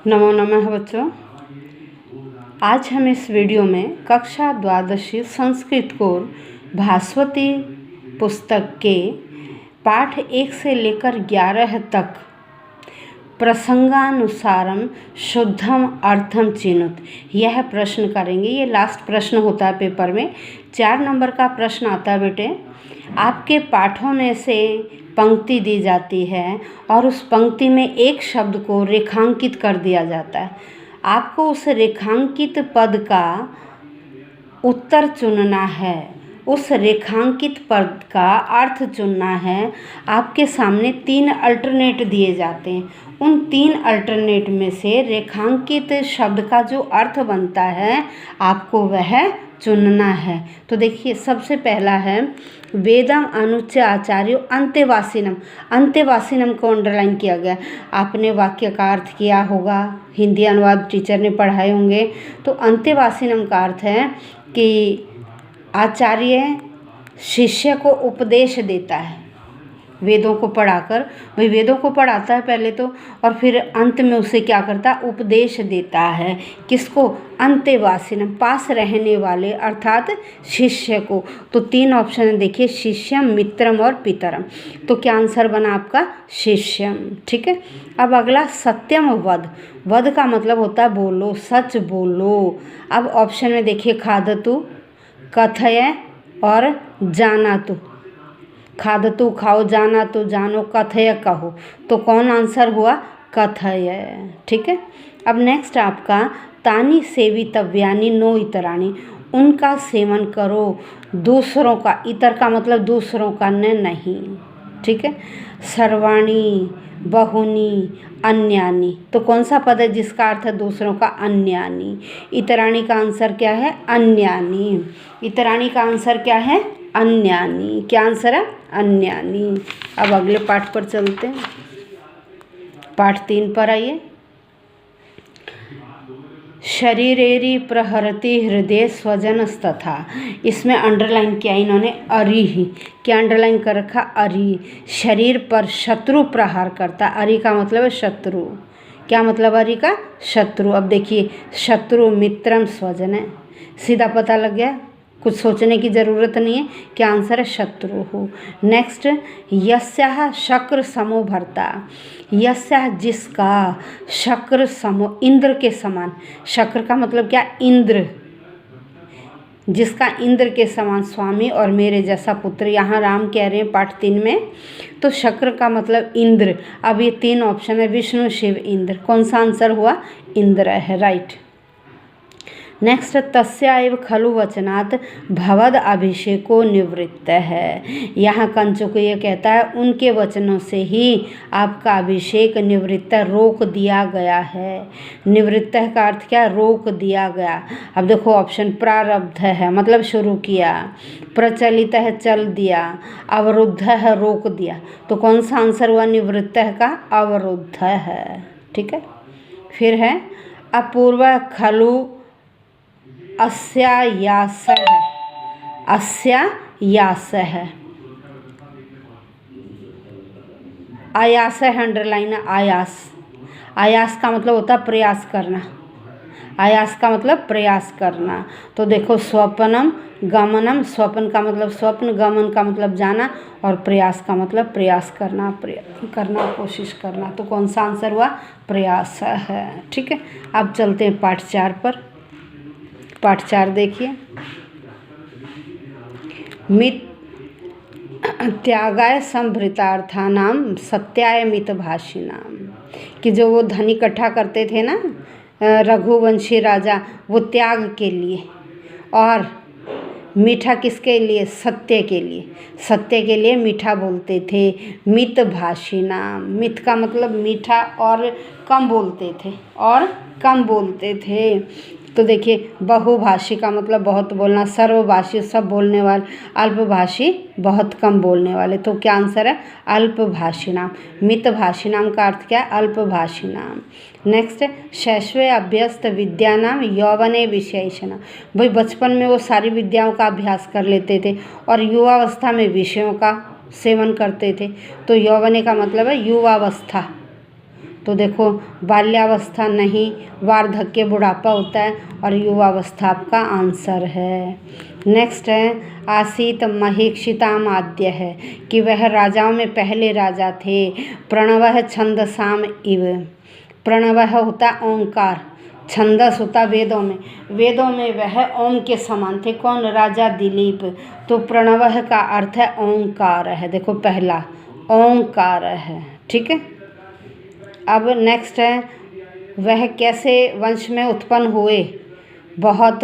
नमो नमः बच्चों। आज हम इस वीडियो में कक्षा द्वादशी संस्कृत कोर भास्वती पुस्तक के पाठ 1 से लेकर 11 तक प्रसंगानुसारम शुद्धम अर्थम चिनुत यह प्रश्न करेंगे। ये लास्ट प्रश्न होता है पेपर में। 4 नंबर का प्रश्न आता है बेटे। आपके पाठों में से पंक्ति दी जाती है और उस पंक्ति में एक शब्द को रेखांकित कर दिया जाता है। आपको उस रेखांकित पद का उत्तर चुनना है, उस रेखांकित पद का अर्थ चुनना है। आपके सामने 3 अल्टरनेट दिए जाते हैं। उन 3 अल्टरनेट में से रेखांकित शब्द का जो अर्थ बनता है आपको वह चुनना है। तो देखिए, सबसे पहला है वेदम अनुच्च आचार्यो अंत्यवासिनम। अंत्यवासिनम को अंडरलाइन किया गया। आपने वाक्य का अर्थ किया होगा, हिंदी अनुवाद टीचर ने पढ़ाए होंगे। तो अंत्यवासिनम का अर्थ है कि आचार्य शिष्य को उपदेश देता है वेदों को पढ़ाकर। भाई वेदों को पढ़ाता है पहले तो, और फिर अंत में उसे क्या करता है, उपदेश देता है। किसको? अंत्यवासिनम, पास रहने वाले अर्थात शिष्य को। तो 3 ऑप्शन देखिए, शिष्यम, मित्रम और पितरम। तो क्या आंसर बना आपका? शिष्यम। ठीक है। अब अगला सत्यम वद। वद का मतलब होता है बोलो, सच बोलो। अब ऑप्शन में देखिए, खादतु, कथय और जानातु। खादतु खाओ, जाना तो जानो, कथय कहो। तो कौन आंसर हुआ? कथय। ठीक है। अब नेक्स्ट आपका तानी सेवितव्यानि नो इतराणी। उनका सेवन करो, दूसरों का, इतर का मतलब दूसरों का, न नहीं। ठीक है। सर्वाणी बहुनी अन्यानी। तो कौन सा पद है जिसका अर्थ है दूसरों का? अन्यानी। इतराणी का आंसर क्या है? अन्यानी। इतराणी का आंसर क्या है? अन्यानी। क्या आंसर है? अन्यानी। अब अगले पाठ पर चलते हैं। पाठ 3 पर आइए। शरीरेरी प्रहरति हृदय स्वजनस्तथा। इसमें अंडरलाइन किया इन्होंने अरि ही। क्या अंडरलाइन कर रखा? अरि। शरीर पर शत्रु प्रहार करता। अरि का मतलब है शत्रु। क्या मतलब अरि का? शत्रु। अब देखिए, शत्रु मित्रम स्वजन है, सीधा पता लग गया, कुछ सोचने की ज़रूरत नहीं है। क्या आंसर है? शत्रु हो। नेक्स्ट, यस्याः शक्र समो भर्ता। यस्याः जिसका, शक्र समो इंद्र के समान। शक्र का मतलब क्या? इंद्र। जिसका इंद्र के समान स्वामी और मेरे जैसा पुत्र। यहाँ राम कह रहे हैं पाठ 3 में। तो शक्र का मतलब इंद्र। अब ये 3 ऑप्शन है, विष्णु, शिव, इंद्र। कौन सा आंसर हुआ? इंद्र है, राइट। नेक्स्ट, तस्या एव खलु वचनात् भवद अभिषेको निवृत्त है। यहाँ कंचुक ये कहता है उनके वचनों से ही आपका अभिषेक निवृत्त, रोक दिया गया है। निवृत्त का अर्थ क्या? रोक दिया गया। अब देखो ऑप्शन, प्रारब्ध है मतलब शुरू किया, प्रचलित है चल दिया, अवरुद्ध है रोक दिया। तो कौन सा आंसर हुआ? निवृत्त का अवरुद्ध है। ठीक है। फिर है अपूर्व खलु अस्यायास है। अस्यायास है, आयास है, अंडरलाइन आयास। आयास का मतलब होता है प्रयास करना। आयास का मतलब प्रयास करना। तो देखो, स्वप्नम गमनम। स्वप्न का मतलब स्वप्न, गमन का मतलब जाना, और प्रयास का मतलब प्रयास करना, करना, कोशिश करना। तो कौन सा आंसर हुआ? प्रयास है। ठीक है। अब चलते हैं पाठ 4 पर। पाठ 4 देखिए। मित त्यागाय संभृतार्थानाम सत्याय मितभाषिणाम। कि जो वो धन इकट्ठा करते थे ना रघुवंशी राजा, वो त्याग के लिए, और मीठा किसके लिए? सत्य के लिए। सत्य के लिए मीठा बोलते थे। मितभाषिणाम। मित का मतलब मीठा, और कम बोलते थे, और कम बोलते थे। तो देखिए, बहुभाषी का मतलब बहुत बोलना, सर्वभाषी सब बोलने वाले, अल्पभाषी बहुत कम बोलने वाले। तो क्या आंसर है? अल्पभाषिणाम। मितभाषिणाम का अर्थ क्या है? अल्पभाषिणाम। नेक्स्ट, शैशवे अभ्यस्त विद्यानाम यौवने विशेषणा। भाई बचपन में वो सारी विद्याओं का अभ्यास कर लेते थे और युवावस्था में विषयों का सेवन करते थे। तो यौवने का मतलब है युवावस्था। तो देखो बाल्यावस्था नहीं, वार्धक्य बुढ़ापा होता है, और युवावस्था आपका आंसर है। नेक्स्ट है आसीत महीक्षिताम आद्य है कि वह राजाओं में पहले राजा थे। प्रणवः छंदसाम इव, प्रणवः होता ओंकार, छंदस होता वेदों में वह ओम के समान थे। कौन? राजा दिलीप। तो प्रणवः का अर्थ है ओंकार है, देखो पहला ओंकार है, ठीक है। अब नेक्स्ट है वह कैसे वंश में उत्पन्न हुए? बहुत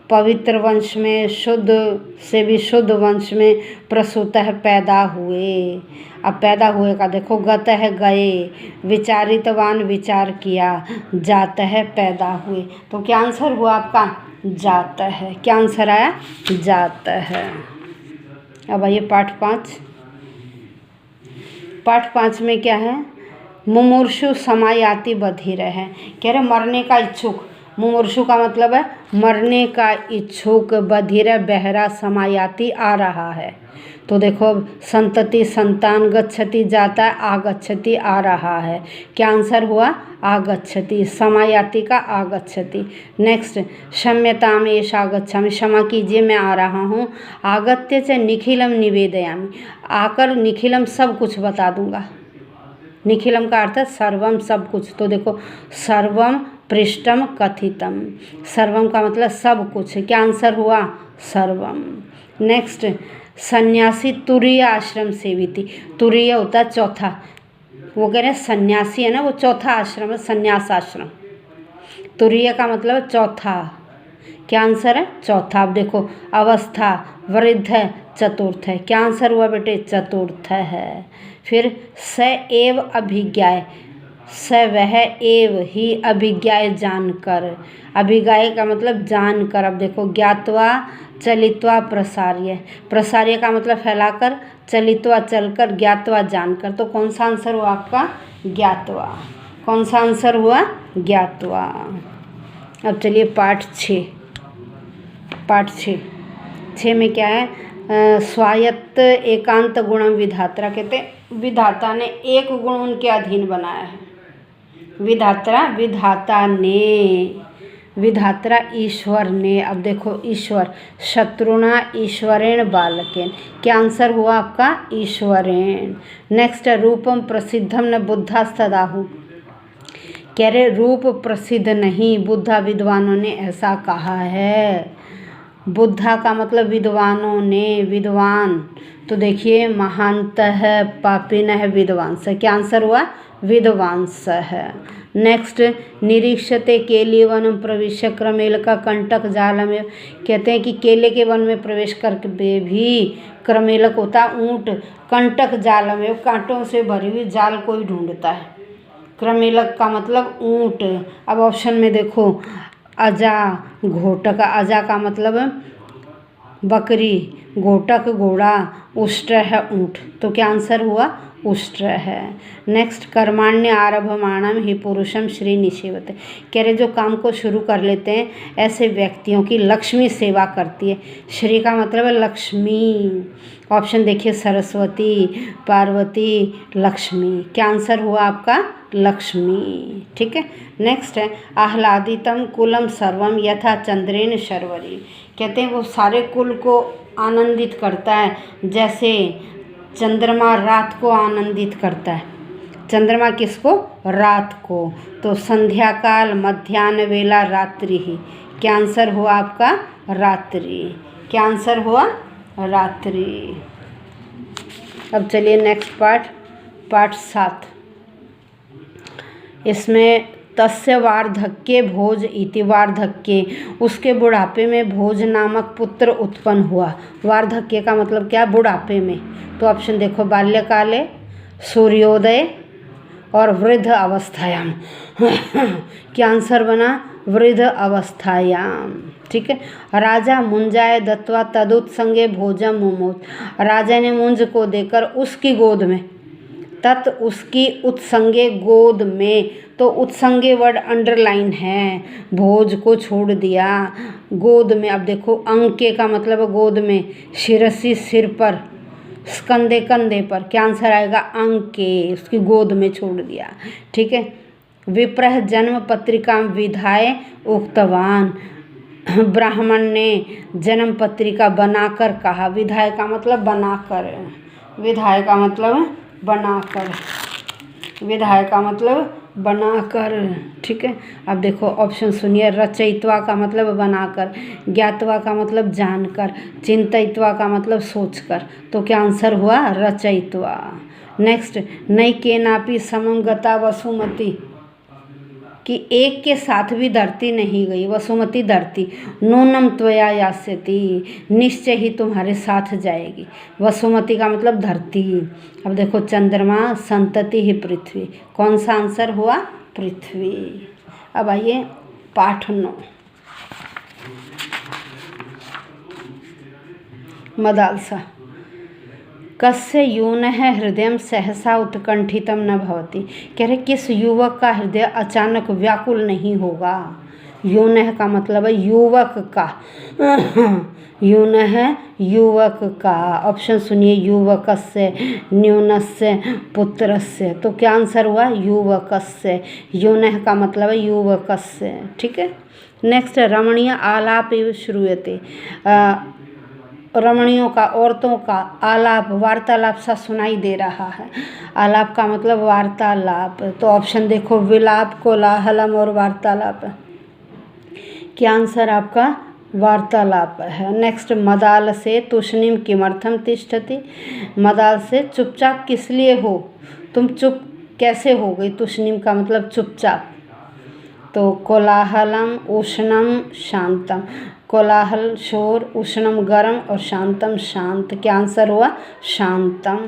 पवित्र वंश में, शुद्ध से भी शुद्ध वंश में प्रसूतः पैदा हुए। अब पैदा हुए का देखो गतः गए, विचारितवान विचार किया, जातः पैदा हुए। तो क्या आंसर हुआ आपका? जातः। क्या आंसर आया? जातः। अब आइए पाठ 5। पाठ 5 में क्या है? मुमूर्षु समायाति बधिर है, कह रहे मरने का इच्छुक। मुमूर्षु का मतलब है मरने का इच्छुक, बधिर बहरा, समायाति आ रहा है। तो देखो अब संतति संतान, गच्छति जाता है, आगच्छति आ रहा है। क्या आंसर हुआ? आगच्छति। समायाति का आगच्छति। नेक्स्ट क्षम्यताम एष आगच्छामि, क्षमा कीजिए मैं आ रहा हूँ। आगत्य च निखिलम निवेदयामि, आकर निखिलम सब कुछ बता दूंगा। निखिलम का अर्थ है सर्वम सब कुछ। तो देखो सर्वम पृष्ठम कथितम, सर्वम का मतलब सब कुछ। क्या आंसर हुआ? सर्वम। नेक्स्ट सन्यासी तुरीय आश्रम सेविती, तुरीय होता है चौथा, वो कह रहे हैं सन्यासी है ना, वो चौथा आश्रम है, सन्यास आश्रम। तुरीय का मतलब चौथा। क्या आंसर है? चौथा। अब देखो अवस्था वृद्ध चतुर्थ है। क्या आंसर हुआ बेटे? चतुर्थ है। फिर स एव अभिज्ञाय, स वह एव ही अभिज्ञाय जानकर, अभिज्ञाय का मतलब जानकर। अब देखो ज्ञात्वा चलित्वा प्रसार्य, प्रसार्य का मतलब फैलाकर, चलित्वा चलकर, ज्ञात्वा जानकर। तो कौन सा आंसर हुआ आपका? ज्ञात्वा। कौन सा आंसर हुआ? ज्ञात्वा। अब चलिए पाठ 6। पाठ 6 में क्या है? स्वायत्त एकांत गुणम विधात्रा, कहते हैं विधाता ने एक गुण उनके अधीन बनाया है। विधाता ने, विधात्रा ईश्वर ने। अब देखो ईश्वर, शत्रुना ईश्वरेण बालकेन। क्या आंसर हुआ आपका? ईश्वरेण। नेक्स्ट रूपम प्रसिद्धम न बुद्धास्तदाहु, कह रहे रूप प्रसिद्ध नहीं, बुद्धा विद्वानों ने ऐसा कहा है। बुद्धा का मतलब विद्वानों ने, विद्वान। तो देखिए महांतः पापिनः विद्वांस। क्या आंसर हुआ? विद्वांस है। नेक्स्ट निरीक्षते केले वनम प्रविश्य क्रमेल का कंटक जाल में, कहते हैं कि केले के वन में प्रवेश करके भी क्रमेलक होता ऊंट, कंटक जाल में कांटों से भरी हुई जाल कोई ढूंढता है। क्रमेलक का मतलब ऊंट। अब ऑप्शन में देखो अजा घोटक, अजा का मतलब बकरी, घोटक घोड़ा, उष्ट्र है ऊंट। तो क्या आंसर हुआ? उष्ट्र है। नेक्स्ट कर्माण्य आरभमाणम ही पुरुषम श्री निषेवते, कह रहे जो काम को शुरू कर लेते हैं ऐसे व्यक्तियों की लक्ष्मी सेवा करती है। श्री का मतलब है लक्ष्मी। ऑप्शन देखिए सरस्वती, पार्वती, लक्ष्मी। क्या आंसर हुआ आपका? लक्ष्मी। ठीक है। नेक्स्ट है आह्लादितम कुलम सर्वम यथा चंद्रेन शर्वरी, कहते हैं वो सारे कुल को आनंदित करता है जैसे चंद्रमा रात को आनंदित करता है। चंद्रमा किसको? रात को। तो संध्या काल, मध्याह्न वेला, रात्रि ही। क्या आंसर हुआ आपका? रात्रि। क्या आंसर हुआ? रात्रि। अब चलिए नेक्स्ट पाठ 7। इसमें तस्य वार्धक्ये भोज इति, वार्धक्ये उसके बुढ़ापे में भोज नामक पुत्र उत्पन्न हुआ। वार्धक्य का मतलब क्या? बुढ़ापे में। तो ऑप्शन देखो बाल्यकाले, सूर्योदय और वृद्ध अवस्थायाम। क्या आंसर बना? वृद्ध अवस्थायाम। ठीक है। राजा मुंजाय दत्वा तदुत्संगे भोजम मुमोत, राजा ने मुंज को देकर उसकी गोद में, तत् उसकी उत्संगे गोद में, तो उत्संगे वर्ड अंडरलाइन है, भोज को छोड़ दिया गोद में। अब देखो अंके का मतलब गोद में, शिरसी सिर पर, कंधे कंधे पर, क्या आंसर आएगा? अंके, उसकी गोद में छोड़ दिया। ठीक है। विप्रह जन्म पत्रिका विधाय उक्तवान, ब्राह्मण ने जन्म पत्रिका बनाकर कहा। विधाय का मतलब बनाकर, विधाय का मतलब बनाकर, विधाय का मतलब बनाकर। ठीक है। अब देखो ऑप्शन सुनिए। रचयित्वा का मतलब बनाकर, ज्ञातवा का मतलब जानकर, चिंतयित्वा का मतलब सोचकर। तो क्या आंसर हुआ? रचयित्वा। नेक्स्ट, नई केनापि समं गता वसुमती, कि एक के साथ भी धरती नहीं गई। वसुमती धरती। नूनम त्वया यास्यति, निश्चय ही तुम्हारे साथ जाएगी। वसुमती का मतलब धरती। अब देखो चंद्रमा, संतति ही पृथ्वी। कौन सा आंसर हुआ? पृथ्वी। अब आइए पाठ 9, मदालसा। कस्य यूनः हृदय सहसा उत्कंठितम न भवति, कह रहे किस युवक का हृदय अचानक व्याकुल नहीं होगा। यूनः का मतलब है युवक का, यूनः युवक का। ऑप्शन सुनिए। युवकस्य, न्यूनस्य, पुत्रस्य। तो क्या आंसर हुआ? युवकस्य। यूनः का मतलब है युवकस्य। ठीक है। नेक्स्ट, रमणीय आलाप एवं श्रूयते, रमणियों का, औरतों का आलाप, वार्तालाप सा सुनाई दे रहा है। आलाप का मतलब वार्तालाप। तो ऑप्शन देखो, विलाप, कोलाहलम और वार्तालाप। क्या आंसर आपका? वार्तालाप है। नेक्स्ट, मदाल से तुष्णिम किमर्थम तिष्ठति, मदाल से चुपचाप किस लिए हो, तुम चुप कैसे हो गई। तुष्णिम का मतलब चुपचाप। तो कोलाहलम, उष्णम, शांतम। कोलाहल शोर, उष्णम गर्म और शांतम शांत। क्या आंसर हुआ? शांतम।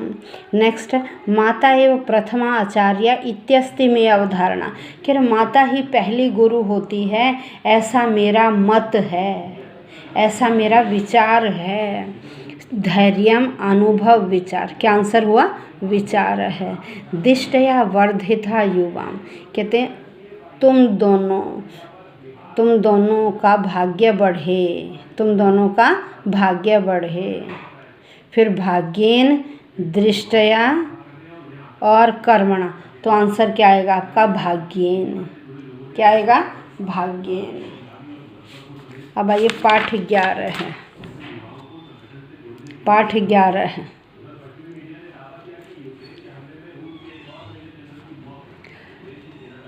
नेक्स्ट, माता एवं प्रथमा आचार्य इत्यस्ति में अवधारणा, कि माता ही पहली गुरु होती है, ऐसा मेरा मत है, ऐसा मेरा विचार है। धैर्यम अनुभव विचार। क्या आंसर हुआ? विचार है। दिष्टया वर्धिता युवाम, कहते हैं तुम दोनों का भाग्य बढ़े, तुम दोनों का भाग्य बढ़े। फिर भाग्येन, दृष्टया और कर्मणा। तो आंसर क्या आएगा आपका? भाग्येन। क्या आएगा? भाग्येन। अब आइए पाठ 11 है, पाठ 11 है।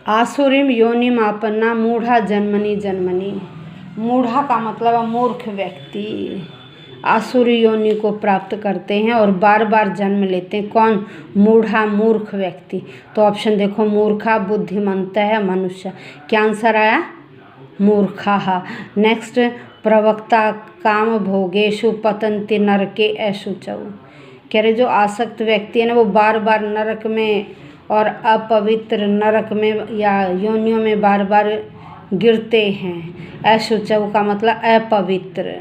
आसुरीम योनिम आपन्ना मूढ़ा जन्मनी जन्मनी। मूढ़ा का मतलब मूर्ख व्यक्ति आसुरी योनि को प्राप्त करते हैं और बार बार जन्म लेते हैं। कौन? मूढ़ा, मूर्ख व्यक्ति। तो ऑप्शन देखो, मूर्खा, बुद्धिमंत है, मनुष्य। क्या आंसर आया? मूर्खा। नेक्स्ट, प्रवक्ता काम भोगेशु पतंति नरके अशुचौ, कह रहे जो आसक्त व्यक्ति है ना, वो बार बार नरक में और अपवित्र नरक में या योनियों में बार बार गिरते हैं। अशुचौ का मतलब अपवित्र।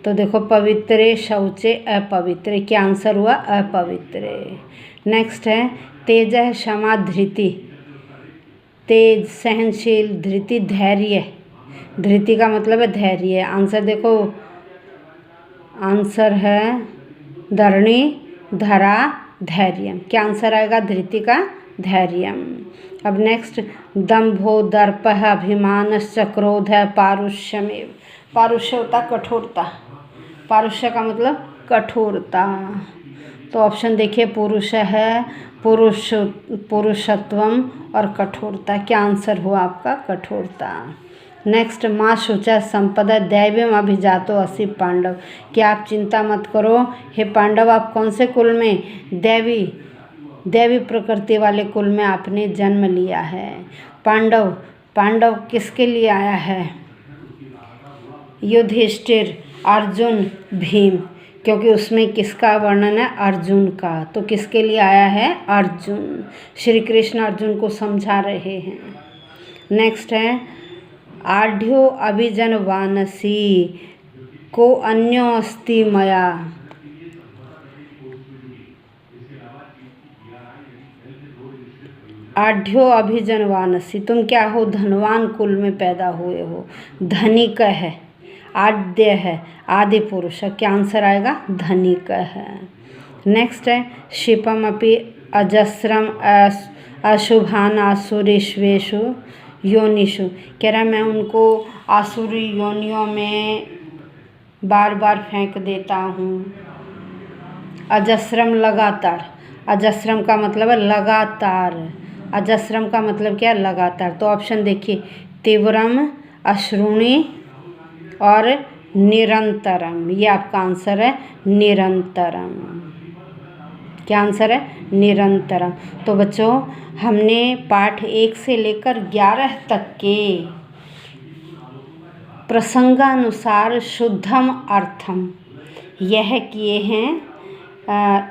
तो देखो, पवित्रे शौचे अपवित्र। क्या आंसर हुआ? अपवित्र। नेक्स्ट है तेजः क्षमा धृति, तेज सहनशील, धृति धैर्य। धृति का मतलब है धैर्य। आंसर देखो, आंसर है धरणी, धरा, धैर्यम। क्या आंसर आएगा? धृति का धैर्यम। अब नेक्स्ट, दंभो दर्पः अभिमानश्च क्रोधः पारुष्यमेव। पारुष्य होता कठोरता, पारुष्य का मतलब कठोरता। तो ऑप्शन देखिए, पुरुष है, पुरुषत्वम और कठोरता। क्या आंसर हुआ आपका? कठोरता। नेक्स्ट, माँ शुचा संपदा दैव्यम अभिजातो असि पांडव। क्या आप चिंता मत करो हे पांडव, आप कौन से कुल में? दैवी प्रकृति वाले कुल में आपने जन्म लिया है। पांडव, पांडव किसके लिए आया है? युधिष्ठिर, अर्जुन, भीम, क्योंकि उसमें किसका वर्णन है? अर्जुन का। तो किसके लिए आया है? अर्जुन। श्री कृष्ण अर्जुन को समझा रहे हैं। नेक्स्ट है आढ़्यो अभिजन वानसी को अन्यो अस्ति मया। आढ़्यो अभिजन वानसी, तुम क्या हो? धनवान कुल में पैदा हुए हो, धनिक है। आद्य है, आदि पुरुष है, क्या आंसर आएगा? धनिक है। नेक्स्ट है क्षिपमपि अजस्रम अशुभान आसुरीष्वेषु योनिषु, कह रहा मैं उनको आसुरी योनियों में बार बार फेंक देता हूँ। अजस्रम लगातार, अजस्रम का मतलब है लगातार, अजस्रम का मतलब क्या? लगातार। तो ऑप्शन देखिए, तीव्रम, अश्रुणी और निरंतरम, ये आपका आंसर है निरंतरम। क्या आंसर है? निरंतरम। तो बच्चों हमने पाठ 1 से लेकर 11 तक के प्रसंगानुसार शुद्धम अर्थम यह किए हैं।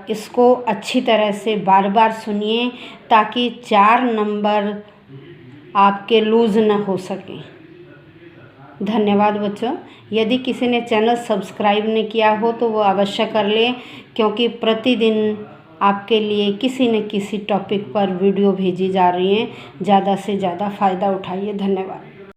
इसको अच्छी तरह से बार बार सुनिए ताकि 4 नंबर आपके लूज न हो सकें। धन्यवाद बच्चों। यदि किसी ने चैनल सब्सक्राइब नहीं किया हो तो वो अवश्य कर लें, क्योंकि प्रतिदिन आपके लिए किसी न किसी टॉपिक पर वीडियो भेजी जा रही हैं। ज़्यादा से ज़्यादा फ़ायदा उठाइए। धन्यवाद।